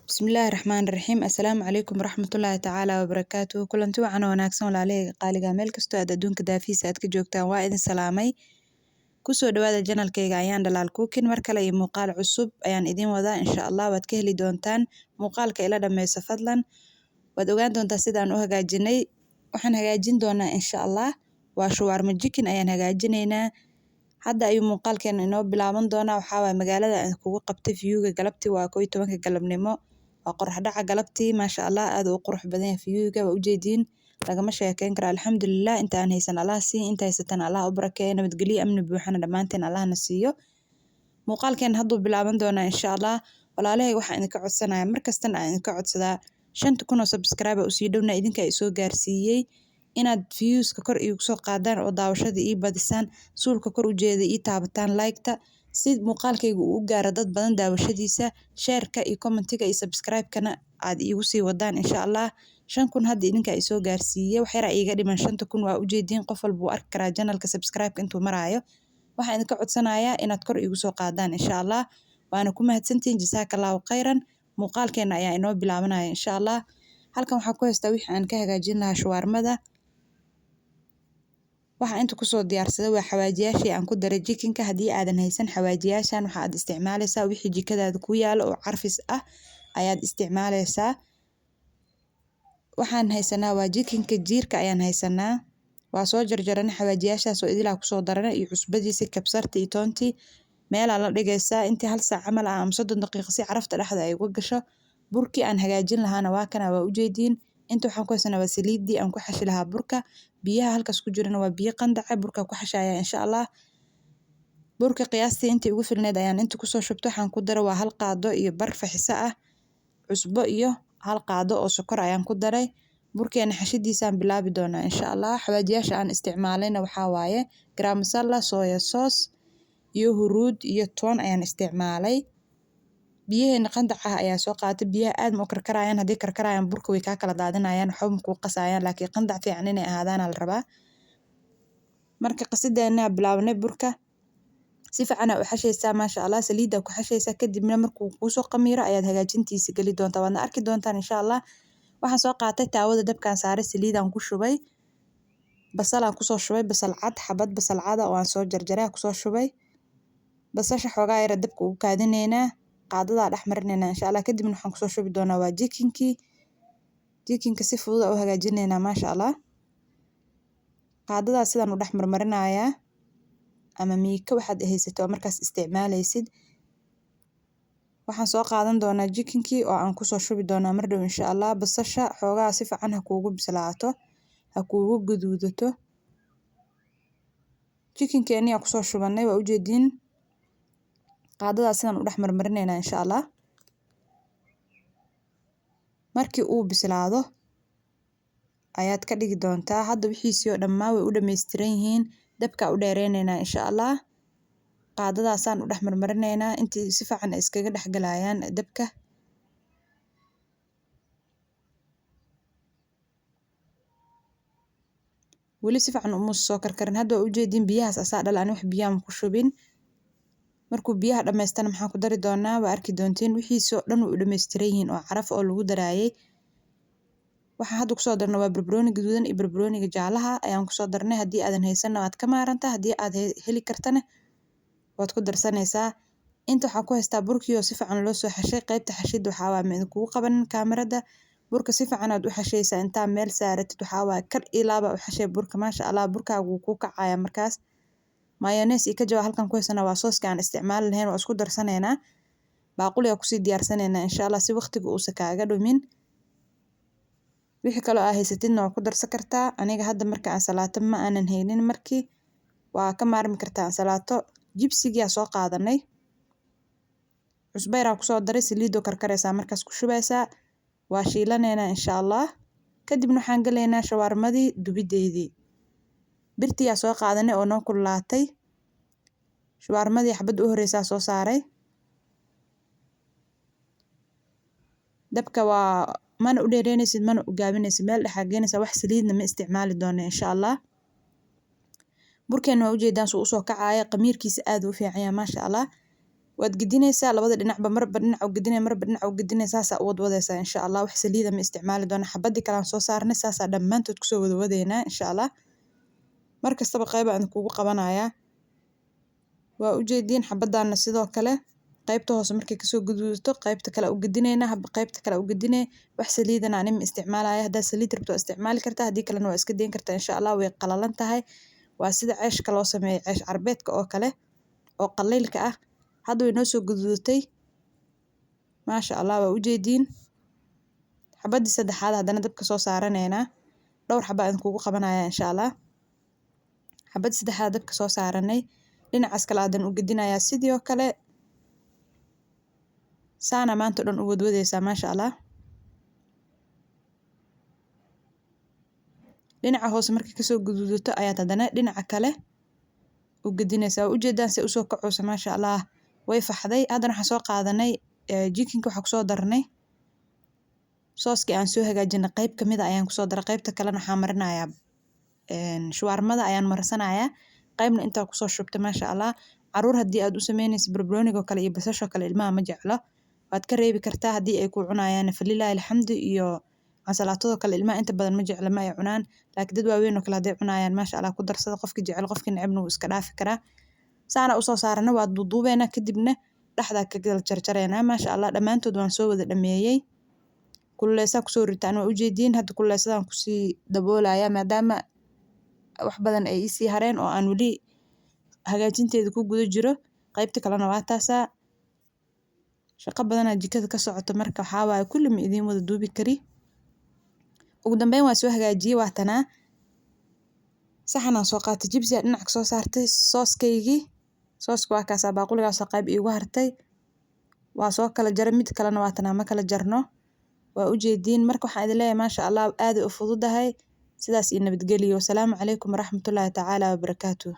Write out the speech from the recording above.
Bismillahi Raxmaani Raxiim. Assalaamu calaykum waraxmatullaahi tacaala wabarakaatuh. Kulanti wacan oo wanaagsan walaalahayga qaaliga meel kastoo aad adduunka daafiisa aad ka joogtaan waa idin salaamay. Kusoo dhawaada janalkayga ayaan dhalaal cooking mar kale iyo muuqaal cusub ayaan idin wadaa insha Allah waad ka heli doontaan muuqaalka ila dhameyso fadlan waad ogaan doontaa sidaan u hagaajinay waxaan hagaajin doonaa insha Allah waa shawarma chicken ayaan hagaajinaynaa. Hadda ayuu muuqaalkeena inoo bilaaban doonaa waxaa waay magaalada aan kugu qabtay viewga galabtii waa 11 galabnimo waa qorrax dhaca galabtii maasha Allah aad u qurux badan yahay viewga waa ujeediin lagama sheekeyn karo alxamdulillah inta aan haysan Allah sii inta haysatan Allah u barakeeyo nabadgelyo amni buuxana dhamaanteen Allah na siiyo. Muuqaalkeena hadduu bilaaban doonaa insha Allah walaalahay waxaan idinka codsanayaa markastana aan idinka codsadaa 5,000 oo subscribe u sii dhowna idinka ay soo gaarsiiyay inaad viewska kor igu soo qaadaan oo daawashada ii badisaan suulka kor u jeeda ii taabataan like-ta si muuqaalkaygu uu gaaro dad badan daawashadiisa share-ka iyo comment-ga iyo subscribe-kana aad iigu sii wadaan insha Allah 5,000 hadda idinka ay soo gaarsiiyay wax yar iiga dhiman 5,000 waa ujeediin qof walba uu arki karaa channelka subscribe-ka intuu maraayo waxaan idinka codsanayaa inaad kor igu soo qaadaan insha Allah waana ku mahadsantihiin jazakallahu khayran muuqaalkeena ayaa inoo bilaabanaya insha Allah halkan waxaan ku haystaa wixii aan ka hagaajin lahaa shawarmada waxaan inta kusoo diyaarsaday waa xawaajiyaashii aan ku daray chickenka haddii aadan haysan xawaajiyaashan waxa aad isticmaalaysaa wixii jikadaada ku yaalo oo carfis ah ayaad isticmaalaysaa waxaan haysanaa waa chickenka jiirka ayaan haysanaa waa soo jarjaranay xawaajiyaashaas oo idilaa kusoo daranay iyo cusbadiisa kabsarta iyo toontii meelaa la dhigaysaa intii hal saac camal ah ama 30 daqiiqo si carafta dhexda ay uga gasho burkii aan hagaajin lahaana waa kana waa ujeediin inta waxaan ku haysanaa waa saliidii aan ku xashi lahaa burka biyaha halkaas ku jirana waa biyo qandaca burka ku xashaya insha Allah burka qiyaastii intii ugu filneed ayaan inta kusoo shubto waxaan ku daray waa hal qaado iyo bar faxiso ah cusbo iyo hal qaado oo sokor ayaan ku daray burkeena xashidiisaan bilaabi doonaa insha Allah xawaajiyaasha aan isticmaalayna waxaa waaye garam masala soya sauce iyo huruud iyo toon ayaan isticmaalay biyaheena qandaca ayaa soo qaatay biyaha aad ma u karkarayaan haddii karkarayaan burka way kaa kala daadinayaan waxba ma kuu qasayaan laakiin qandac fiican inay ahaadaana la rabaa marka qasideena bilaabnay burka si fiican u xashaysaa maasha Allah saliida ku xashaysaa kadibna markuu kuu soo qamiiro ayaad hagaajintiisa gali doontaa waadna arki doontaan insha Allah waxaan soo qaatay taawada dabkaan saaray saliidaan ku shubay basalaan kusoo shubay basal cad xabad basal cad oo aan soo jarjaray kusoo shubay basasha xoogaa yar dabka u kaadineynaa qaadada dhex marineynaa insha Allah kadibna waxaan kusoo shubi doonaa waa chickenka si fudud u hagaajinaynaa maasha Allah qaadada sidaan u dhex marmarinayaa ama miika waxaad haysato markaas isticmaalaysid waxaan soo qaadan doonaa chickenkii oo aan kusoo shubi doonaa mar dhow insha Allah basasha xoogaa si fiican ha kuugu bislaato ha kuugu guduudato chickenkeeni aan kusoo shubanay waa ujeediin qaadadaas sidaan u dhex marmarinaynaa insha Allah markii uu bislaado ayaad ka dhigi doontaa hadda wixiisii oo dhammaan way u dhameystiran yihiin dabka u dheereynaynaa insha Allah qaadadaasaan u dhex marmarinaynaa intii si fiican ay iskaga dhex galayaan dabka weli si fiican uma soo karkarin hadda waa ujeediin biyahaas asaa dhal aan wax biyaha ku shubin markuu biyaha dhameystana maxaan ku dari doonaa waa arki doontiin wixiisoo dhan way u dhameystiran yihiin oo caraf oo lagu daraayay waxaan hadda kusoo darnay waa barbarooni gaduudan iyo barbarooniga jaalaha ayaan kusoo darnay haddii aadan haysanna waad ka maarantaa haddii aad heli kartana waad ku darsanaysaa inta waxaan ku haystaa burkii oo si fiican loo soo xashay qaybta xashida waxaa waa mid kugu qaban kaamirada burka si fiican aad u xashaysaa intaa meel saaratid waxaa waa kal ilaaba u xashay burka maasha Allah burkaagu wuu ku kacaya markaas mayonnaise iyo kajab halkan ku haysana waa sooska aan isticmaali lahayn waa isku darsanaynaa baaquli aan kusii diyaarsanaynaa insha Allah si waqtiga uusa kaaga dhumin wixii kale oo haysatidna waa ku darsan kartaa aniga hadda marka aan salaato ma aanan haynin markii waa ka maarmi kartaa salaato jibsiga soo qaadanay cusbayra kusoo daray saliido karkaraysaa markaas ku shubaysaa waa shiilanaynaa insha Allah kadibna waxaan galaynaa shawarmadii dubideedii birtii soo qaadanay oo noo kululaatay shawarmadii xabad u horeysaa soo saaray dabka waa mana u dheereynaysid mana u gaabinaysid meel dhex geynaysaa wax saliidna ma isticmaali doono insha Allah burkeena waa ujeedaan soo usoo kacaya qamiirkiisa aad u fiican yahay maasha Allah waad gedinaysaa labada dhinacba marba dhinac u gedinay marba dhinac u gedinay saasaa u wadwadaysaa insha Allah wax saliida ma isticmaali doona xabadii kale aan soo saarnay saasaa dhammaantood kusoo wadawadeynaa insha Allah markastaba qayb aan kugu qabanayaa waa u jeediin xabadaana sidoo kale qaybta hoose markay kasoo guduudato qaybta kale u gedinayna haba qaybta kale u gedinay wax saliidana aan isticmaalaya hadaa saliid rabto isticmaali kartaa hadii kalena waa iska deyn kartaa insha Allah way qalalan tahay waa sida ceeshka loo sameeyo ceesh carbeedka oo kale oo qaleylka ah hadda way noo soo guduudatay maasha Allah waa u jeediin xabadii saddexaad hadana dabka soo saaraneena dhowr xaba aan kugu qabanaya insha Allah xabadii saddexaad dabka soo saaranay dhinacaas kale aadan u gedinayaa sidoo kale saana maanta dhan u wadwadaysaa maasha Allah dhinaca hoose markay kasoo guduudato ayaad hadana dhinaca kale u gedinaysaa u jeedaan si usoo kacayso maasha Allah way faxday hadana waxaan soo qaadanay jikinka waxa ku soo darnay sooski aan soo hagaajinay qayb kamid ah ayaan ku soo daray qaybta kalena waxaan marinayaa shawarmada ayaan marsanayaa qaybna inta ku soo shubtay maasha Allah caruur hadii aad u sameynayso barbarooniga kale iyo basasha kale ilmaha ma jeclo waad ka reebi kartaa hadii ay ku cunayaan falillahi alxamdu iyo ansalaatada kale ilmaha inta badan ma jecla ma ay cunaan laakiin dad waaweyn oo kale haday cunayaan maasha Allah ku darsada qofkii jecel qofkii necebna wuu iska dhaafi karaa saana u soo saarana waa duuduubeena kadibna dhaxda ka jarjareena maasha Allah dhamaantood waan soo wada dhameeyay kululeysa ku soo ritaan waa u jeediin hadda kululeysadan ku sii daboolaya maadaama wax badan ay isi hareen oo aan wali hagaajinteeda ku guda jiro qaybta kalena waa taasa shaqo badan jikada ka socoto marka waxa waaye kulli ma idin wada duubi kari ugu dambeyn waa soo hagaajiyay waa tanaa saxan aan soo qaatay jibsi dhinac soo saartay sooskaygi sooska waa kaasa baaquligaas qayb iigu hartay waa soo kala jaray mid kalena waa tanaa ma kala jarno waa u jeediin marka waxaan idin leeyahay maasha Allah aad u fududahay sidaas iyo nabadgeliyo. Assalaamu calaykum waraxmatullaahi tacaala wabarakaatuh.